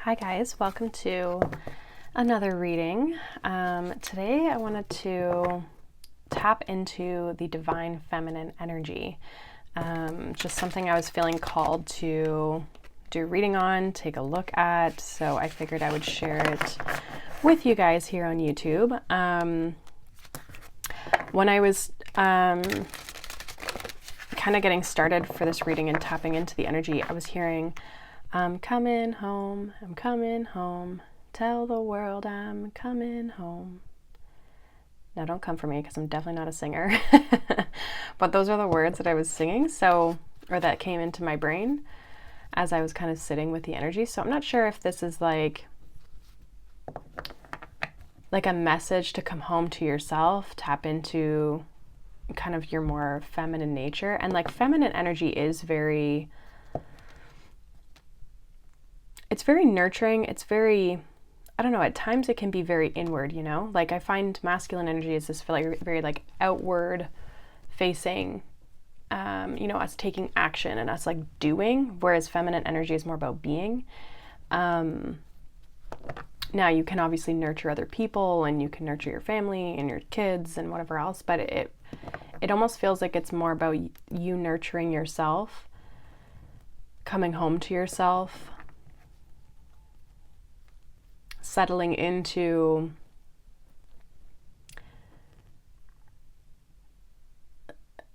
Hi guys, welcome to another reading. Today I wanted to tap into the divine feminine energy. Just something I was feeling called to do a reading on, take a look at, so I figured I would share it with you guys here on YouTube. When I was kind of getting started for this reading and tapping into the energy, I was hearing, I'm coming home, tell the world I'm coming home. Now don't come for me because I'm definitely not a singer. But those are the words that I was singing, or that came into my brain as I was kind of sitting with the energy. So I'm not sure if this is like a message to come home to yourself, tap into kind of your more feminine nature. And like feminine energy is very nurturing. It's very, I don't know, at times it can be very inward, you know? Like I find masculine energy is this very like outward facing, us taking action and us like doing, whereas feminine energy is more about being. Now you can obviously nurture other people and you can nurture your family and your kids and whatever else, but it almost feels like it's more about you nurturing yourself, coming home to yourself, settling into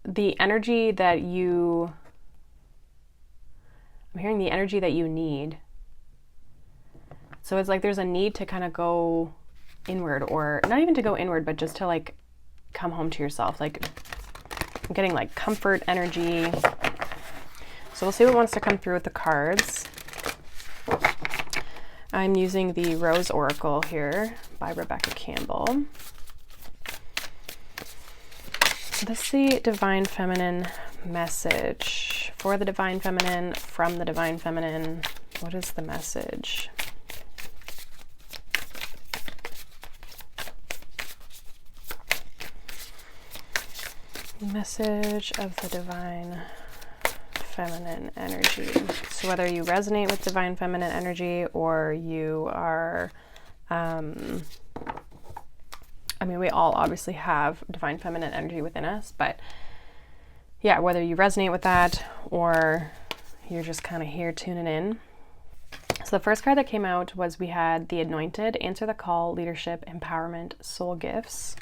the energy that I'm hearing the energy that you need. So it's like there's a need to kind of go inward, or not even to go inward, but just to like come home to yourself. Like I'm getting like comfort energy. So we'll see what wants to come through with the cards. I'm using the Rose Oracle here by Rebecca Campbell. Let's see, Divine Feminine message for the Divine Feminine, from the Divine Feminine. What is the message? Message of the Divine Feminine energy. So whether you resonate with divine feminine energy or you are, we all obviously have divine feminine energy within us, but yeah, whether you resonate with that or you're just kind of here tuning in. So the first card that came out was we had the Anointed, Answer the Call, Leadership, Empowerment, Soul Gifts.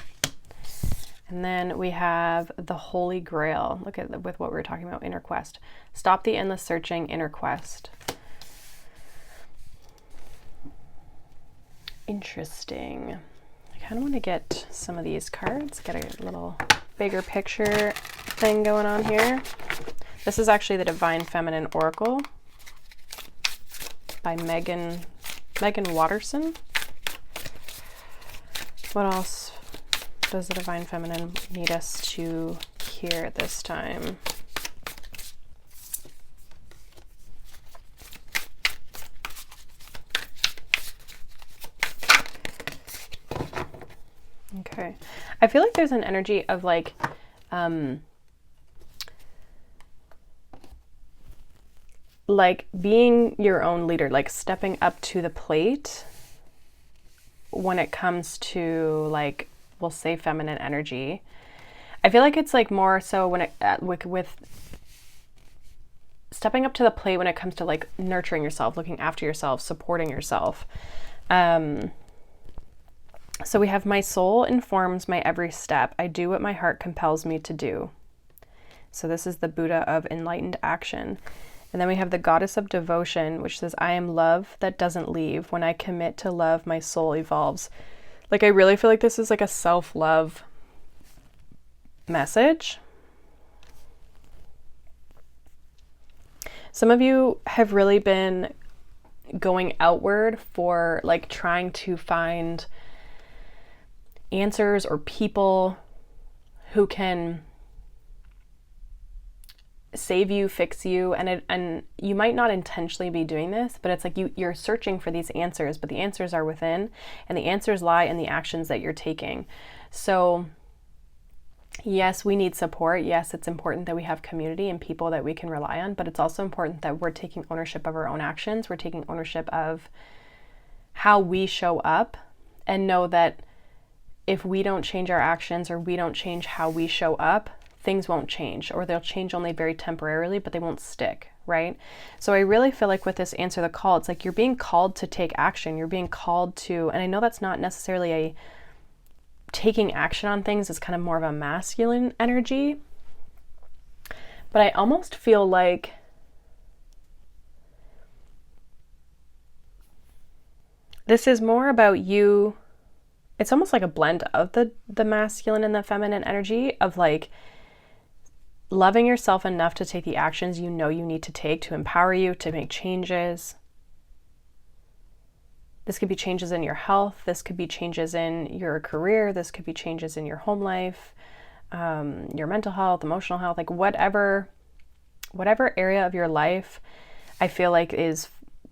And then we have the Holy Grail. Look at with what we were talking about, inner quest. Stop the endless searching, inner quest. Interesting. I kind of want to get some of these cards, get a little bigger picture thing going on here. This is actually the Divine Feminine Oracle by Megan Watterson. What else does the Divine Feminine need us to hear at this time? Okay. I feel like there's an energy of like, being your own leader, like stepping up to the plate when it comes to like, we'll say feminine energy. I feel like it's like more so when it with stepping up to the plate when it comes to like nurturing yourself, looking after yourself, supporting yourself. So we have my soul informs my every step. I do what my heart compels me to do. So this is the Buddha of enlightened action. And then we have the Goddess of devotion, which says, I am love that doesn't leave. When I commit to love, my soul evolves. Like, I really feel like this is like a self-love message. Some of you have really been going outward for like trying to find answers or people who can save you, fix you, and you might not intentionally be doing this, but it's like you're searching for these answers, but the answers are within, and the answers lie in the actions that you're taking. So Yes, we need support. Yes, it's important that we have community and people that we can rely on, but it's also important that we're taking ownership of our own actions. We're taking ownership of how we show up, and know that if we don't change our actions or we don't change how we show up, things won't change, or they'll change only very temporarily, but they won't stick, right? So I really feel like with this answer the call, it's like you're being called to take action. You're being called to, and I know that's not necessarily a taking action on things, is kind of more of a masculine energy, but I almost feel like this is more about you. It's almost like a blend of the masculine and the feminine energy of like loving yourself enough to take the actions you know you need to take to empower you to make changes. This could be changes in your health. This could be changes in your career. This could be changes in your home life, your mental health, emotional health, like whatever area of your life I feel like is,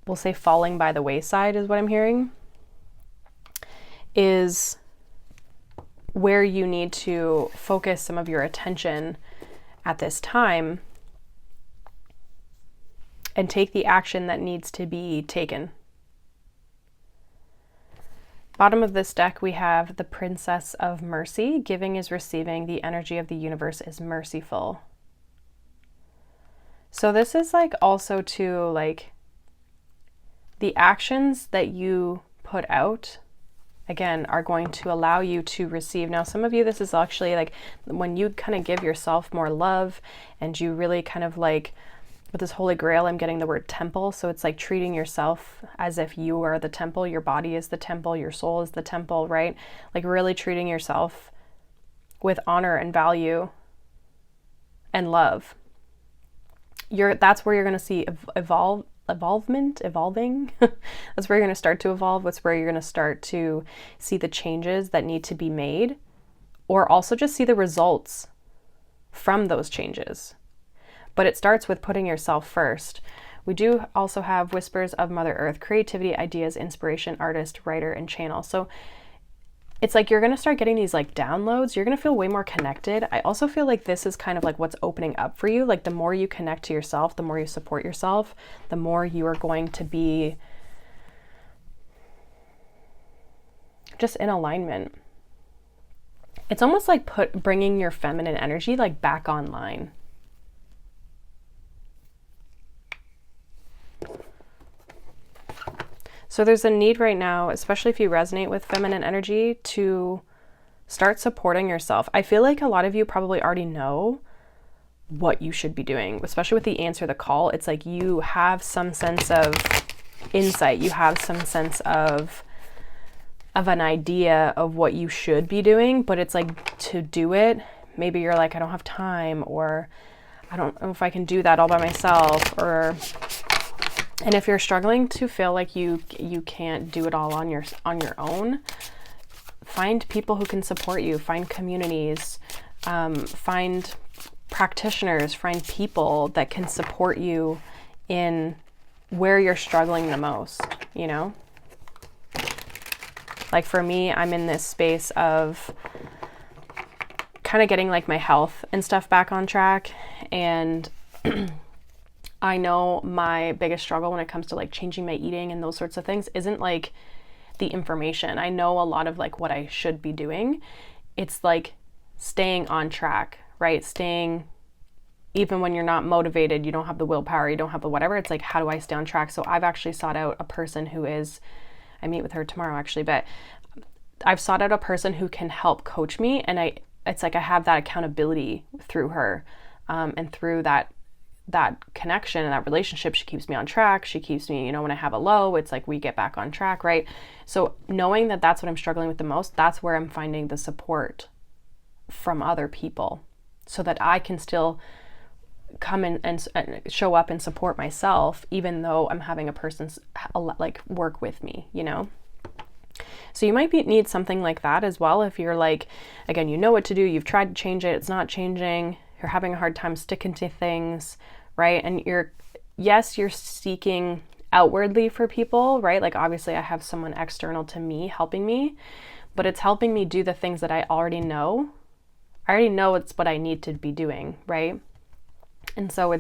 we'll say, falling by the wayside is what I'm hearing, is where you need to focus some of your attention at this time and take the action that needs to be taken. Bottom of this deck, we have the Princess of Mercy. Giving is receiving. The energy of the universe is merciful. So this is like also to like the actions that you put out, again, are going to allow you to receive. Now, some of you, this is actually like when you kind of give yourself more love and you really kind of like, with this Holy Grail, I'm getting the word temple. So it's like treating yourself as if you are the temple, your body is the temple, your soul is the temple, right? Like really treating yourself with honor and value and love. That's where you're going to see evolving. That's where you're going to start to evolve. That's where you're going to start to see the changes that need to be made, or also just see the results from those changes. But it starts with putting yourself first. We do also have Whispers of Mother Earth, creativity, ideas, inspiration, artist, writer, and channel. So it's like you're going to start getting these like downloads. You're going to feel way more connected. I also feel like this is kind of like what's opening up for you. Like the more you connect to yourself, the more you support yourself, the more you are going to be just in alignment. It's almost like bringing your feminine energy like back online. So there's a need right now, especially if you resonate with feminine energy, to start supporting yourself. I feel like a lot of you probably already know what you should be doing, especially with the answer the call. It's like you have some sense of insight. You have some sense of an idea of what you should be doing, but it's like to do it, maybe you're like, I don't have time, or I don't know if I can do that all by myself, or... And if you're struggling to feel like you can't do it all on your own, find people who can support you, find communities, find practitioners, find people that can support you in where you're struggling the most, you know? Like for me, I'm in this space of kind of getting like my health and stuff back on track, and I know my biggest struggle when it comes to like changing my eating and those sorts of things isn't like the information. I know a lot of like what I should be doing. It's like staying on track, right? Staying, even when you're not motivated, you don't have the willpower, you don't have the whatever. It's like, how do I stay on track? So I've actually sought out a person who is, I meet with her tomorrow actually, but I've sought out a person who can help coach me. And it's like I have that accountability through her, and through that connection and that relationship. She keeps me on track. She keeps me, when I have a low, it's like we get back on track, right? So knowing that that's what I'm struggling with the most, that's where I'm finding the support from other people so that I can still come in and show up and support myself, even though I'm having a person like work with me, So you might need something like that as well. If you're like, again, you know what to do, you've tried to change it, it's not changing, you're having a hard time sticking to things, right? And you're seeking outwardly for people, right? Like obviously I have someone external to me helping me, but it's helping me do the things that I already know I already know it's what I need to be doing, right? And so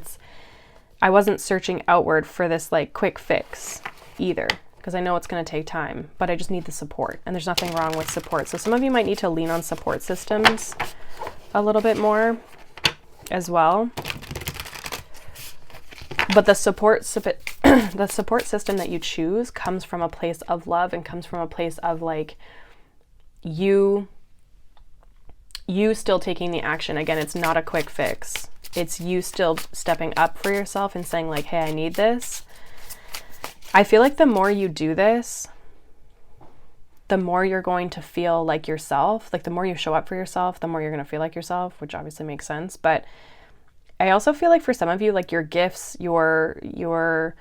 I wasn't searching outward for this like quick fix either, because I know it's going to take time, but I just need the support, and there's nothing wrong with support. So some of you might need to lean on support systems a little bit more as well. But the support system that you choose comes from a place of love and comes from a place of like you still taking the action. Again, it's not a quick fix. It's you still stepping up for yourself and saying like, hey, I need this. I feel like the more you do this, the more you're going to feel like yourself. Like the more you show up for yourself, the more you're going to feel like yourself, which obviously makes sense. But I also feel like for some of you, like your gifts, your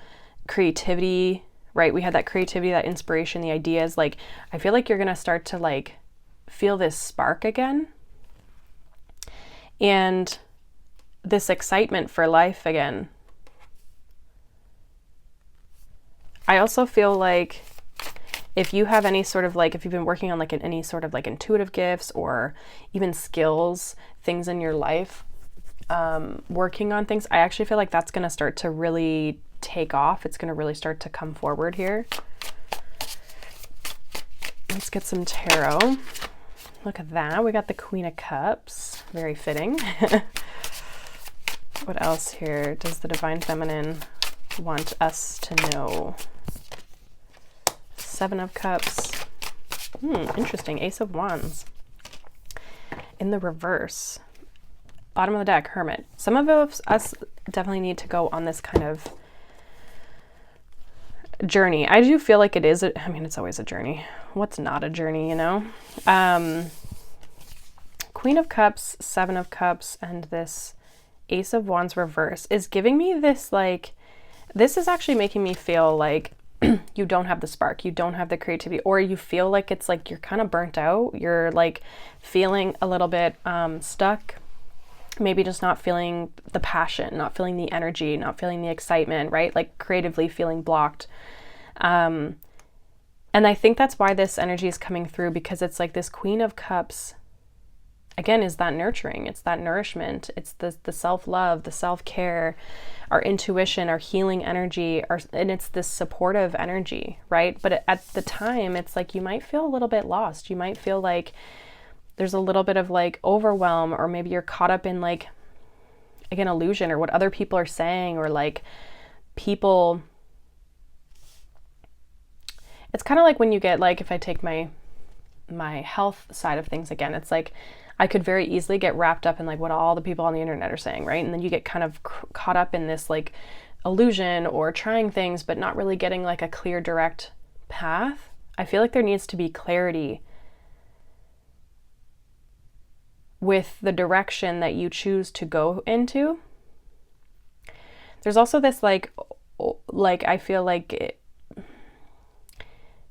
creativity, right? We had that creativity, that inspiration, the ideas. Like I feel like you're going to start to like feel this spark again. And this excitement for life again. I also feel like if you have any sort of like, if you've been working on like any sort of like intuitive gifts or even skills, things in your life, working on things, I actually feel like that's going to start to really take off. It's going to really start to come forward here. Let's get some tarot. Look at that. We got the Queen of Cups. Very fitting. What else here does the Divine Feminine want us to know? Seven of Cups. Interesting. Ace of Wands. In the reverse. Bottom of the deck, Hermit. Some of us definitely need to go on this kind of journey. I do feel like it is. I mean, it's always a journey. What's not a journey, you know? Queen of Cups, Seven of Cups, and this Ace of Wands reverse is giving me this like, this is actually making me feel like you don't have the spark, you don't have the creativity, or you feel like it's like you're kind of burnt out. You're like feeling a little bit stuck. Maybe just not feeling the passion, not feeling the energy, not feeling the excitement, right? Like creatively feeling blocked. And I think that's why this energy is coming through, because it's like this Queen of Cups, again, is that nurturing. It's that nourishment. It's the self-love, the self-care, our intuition, our healing energy, and it's this supportive energy, right? But at the time, it's like you might feel a little bit lost. You might feel like there's a little bit of like overwhelm, or maybe you're caught up in like, again, illusion or what other people are saying, or like people. It's kind of like when you get like, if I take my health side of things again, it's like I could very easily get wrapped up in like what all the people on the internet are saying, right? And then you get kind of caught up in this like illusion or trying things, but not really getting like a clear, direct path. I feel like there needs to be clarity with the direction that you choose to go into. There's also this like I feel like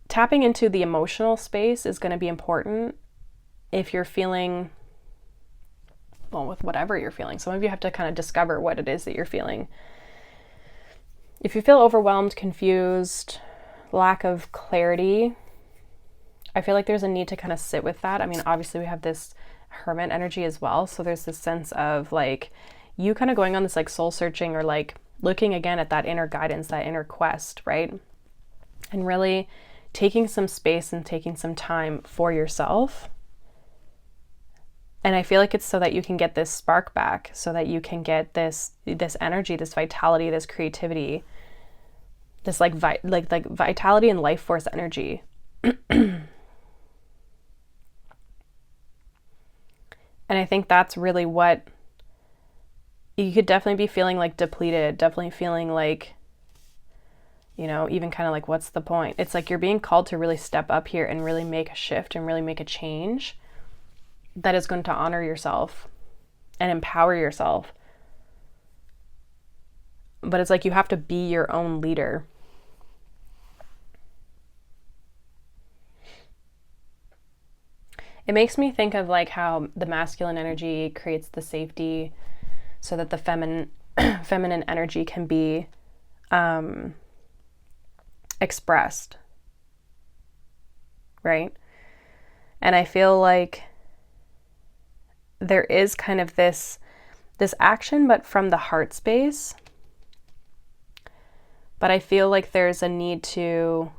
tapping into the emotional space is going to be important if you're feeling, well, with whatever you're feeling. Some of you have to kind of discover what it is that you're feeling. If you feel overwhelmed, confused, lack of clarity, I feel like there's a need to kind of sit with that. I mean, obviously we have this Hermit energy as well. So there's this sense of like you kind of going on this like soul searching, or like looking again at that inner guidance, that inner quest, right? And really taking some space and taking some time for yourself. And I feel like it's so that you can get this spark back, so that you can get this energy, this vitality, this creativity, this like vitality and life force energy. And I think that's really what you could definitely be feeling, like depleted, definitely feeling like, you know, even kind of like, what's the point? It's like you're being called to really step up here and really make a shift and really make a change that is going to honor yourself and empower yourself. But it's like you have to be your own leader. It makes me think of like how the masculine energy creates the safety so that the feminine energy can be expressed, right? And I feel like there is kind of this action, but from the heart space. But I feel like there's a need to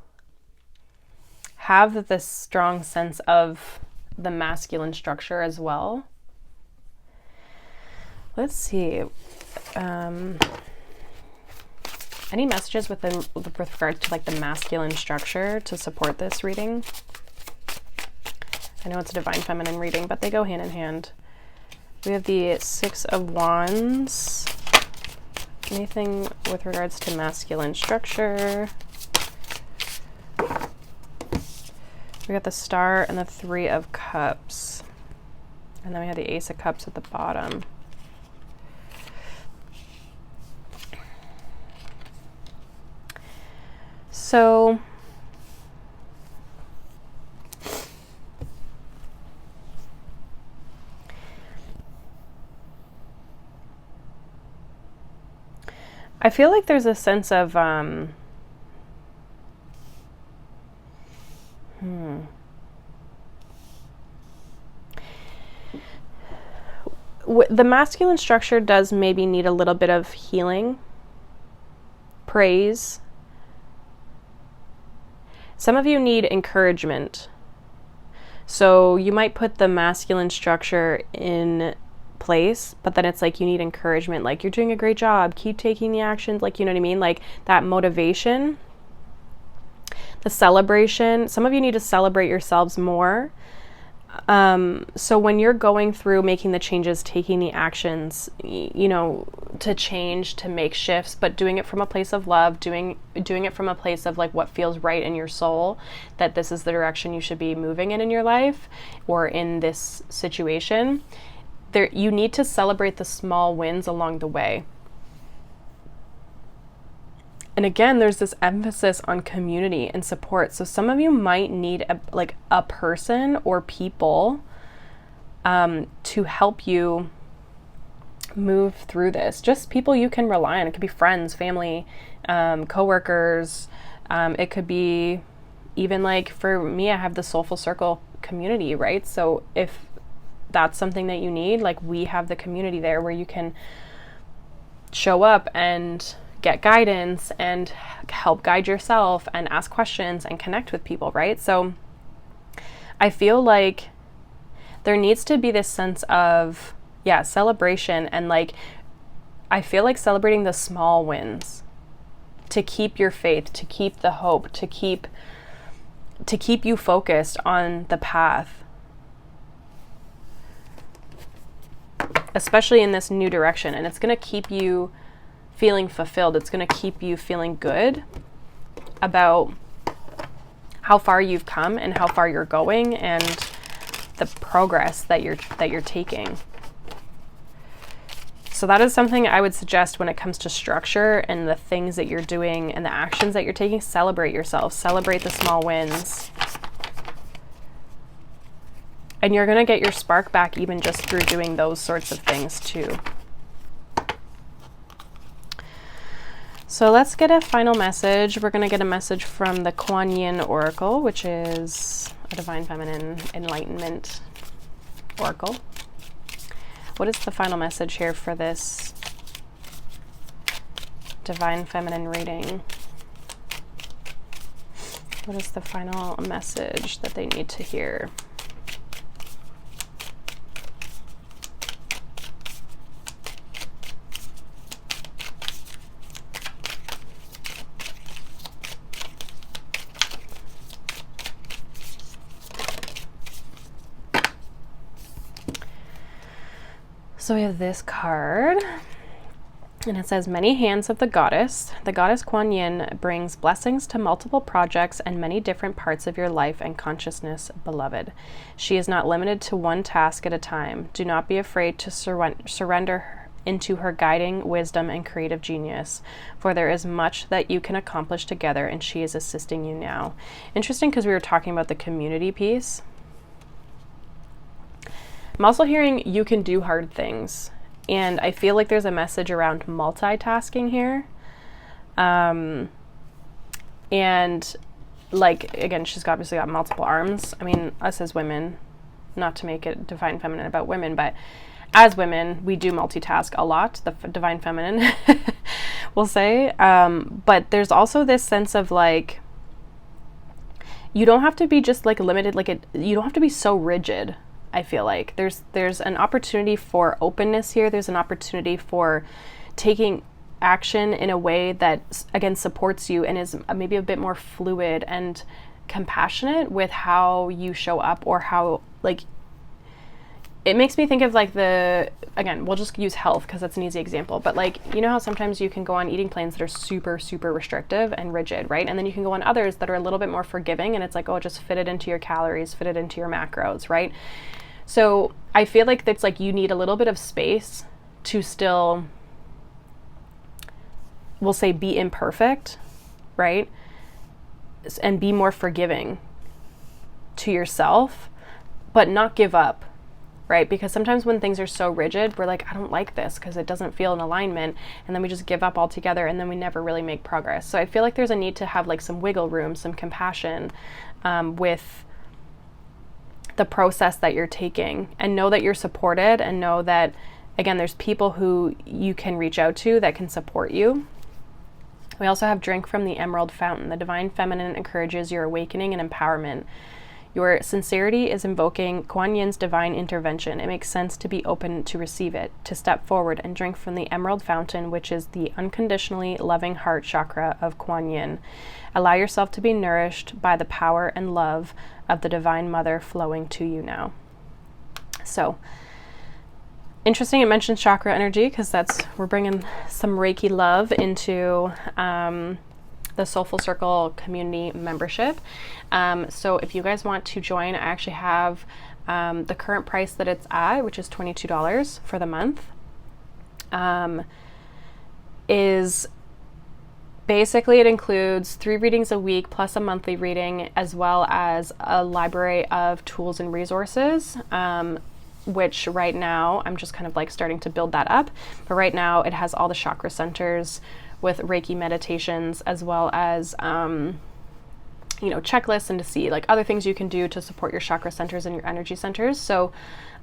have this strong sense of the masculine structure as well. Let's see. Any messages with regard to like the masculine structure to support this reading? I know it's a divine feminine reading, but they go hand in hand. We have the Six of Wands. Anything with regards to masculine structure? We got the Star and the Three of Cups. And then we have the Ace of Cups at the bottom. So I feel like there's a sense of the masculine structure does maybe need a little bit of healing, praise. Some of you need encouragement. So you might put the masculine structure in place, but then it's like you need encouragement, like you're doing a great job, keep taking the actions, like, you know what I mean? Like that motivation, the celebration. Some of you need to celebrate yourselves more. So when you're going through making the changes, taking the actions, you know, to change, to make shifts, but doing it from a place of love, doing it from a place of like what feels right in your soul, that this is the direction you should be moving in your life or in this situation. There, you need to celebrate the small wins along the way. And again, there's this emphasis on community and support. So some of you might need a person or people to help you move through this. Just people you can rely on. It could be friends, family, coworkers. It could be even like for me, I have the Soulful Circle community, right? So if that's something that you need, like we have the community there where you can show up and get guidance and help guide yourself and ask questions and connect with people, right? So I feel like there needs to be this sense of, celebration, and like, I feel like celebrating the small wins to keep your faith, to keep the hope, to keep you focused on the path, especially in this new direction. And it's going to keep you feeling fulfilled. It's going to keep you feeling good about how far you've come and how far you're going and the progress that you're taking. So that is something I would suggest when it comes to structure and the things that you're doing and the actions that you're taking. Celebrate yourself. Celebrate the small wins. And you're going to get your spark back even just through doing those sorts of things too. So let's get a final message. We're going to get a message from the Kuan Yin Oracle, which is a Divine Feminine Enlightenment Oracle. What is the final message here for this Divine Feminine reading? What is the final message that they need to hear? So we have this card, and it says, many hands of the goddess. The goddess Kuan Yin brings blessings to multiple projects and many different parts of your life and consciousness, beloved. She is not limited to one task at a time. Do not be afraid to surrender into her guiding wisdom and creative genius, for there is much that you can accomplish together, and she is assisting you now. Interesting, because we were talking about the community piece. I'm also hearing you can do hard things, and I feel like there's a message around multitasking here. And like, again, she's obviously got multiple arms. I mean, us as women, not to make it divine feminine about women, but as women, we do multitask a lot, the divine feminine, we'll say. But there's also this sense of like, you don't have to be just like limited, you don't have to be so rigid. I feel like there's an opportunity for openness here. There's an opportunity for taking action in a way that, again, supports you and is maybe a bit more fluid and compassionate with how you show up, or how, like, it makes me think of like again, we'll just use health because that's an easy example, but like, you know how sometimes you can go on eating plans that are super, super restrictive and rigid, right? And then you can go on others that are a little bit more forgiving, and it's like, oh, just fit it into your calories, fit it into your macros, right? So I feel like that's like, you need a little bit of space to still, we'll say, be imperfect, right? And be more forgiving to yourself, but not give up, right? Because sometimes when things are so rigid, we're like, I don't like this because it doesn't feel in alignment, and then we just give up altogether, and then we never really make progress. So I feel like there's a need to have like some wiggle room, some compassion with the process that you're taking, and know that you're supported, and know that, again, there's people who you can reach out to that can support you. We also have drink from the emerald fountain. The divine feminine encourages your awakening and empowerment. Your sincerity is invoking Kuan Yin's divine intervention. It makes sense to be open to receive it, to step forward and drink from the emerald fountain, which is the unconditionally loving heart chakra of Kuan Yin. Allow yourself to be nourished by the power and love of the Divine Mother flowing to you now. So, interesting, it mentions chakra energy because we're bringing some Reiki love into the Soulful Circle community membership. So if you guys want to join, I actually have the current price that it's at, which is $22 for the month, is basically, it includes 3 readings a week plus a monthly reading, as well as a library of tools and resources, which right now I'm just kind of like starting to build that up. But right now it has all the chakra centers with Reiki meditations, as well as checklists, and to see like other things you can do to support your chakra centers and your energy centers. So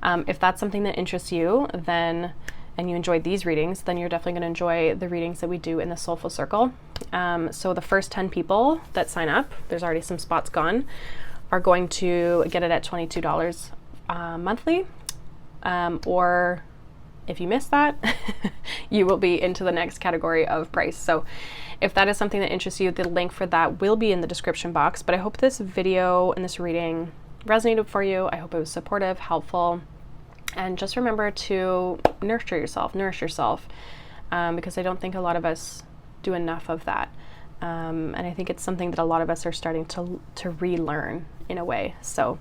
if that's something that interests you, then, and you enjoyed these readings, then you're definitely going to enjoy the readings that we do in the Soulful Circle. So the first 10 people that sign up, there's already some spots gone, are going to get it at $22 monthly. Or if you miss that, you will be into the next category of price. So if that is something that interests you, the link for that will be in the description box. But I hope this video and this reading resonated for you. I hope it was supportive, helpful, and just remember to nourish yourself, because I don't think a lot of us do enough of that. And I think it's something that a lot of us are starting to relearn in a way. So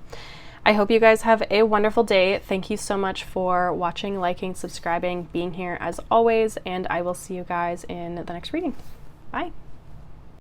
I hope you guys have a wonderful day. Thank you so much for watching, liking, subscribing, being here as always, and I will see you guys in the next reading. Bye.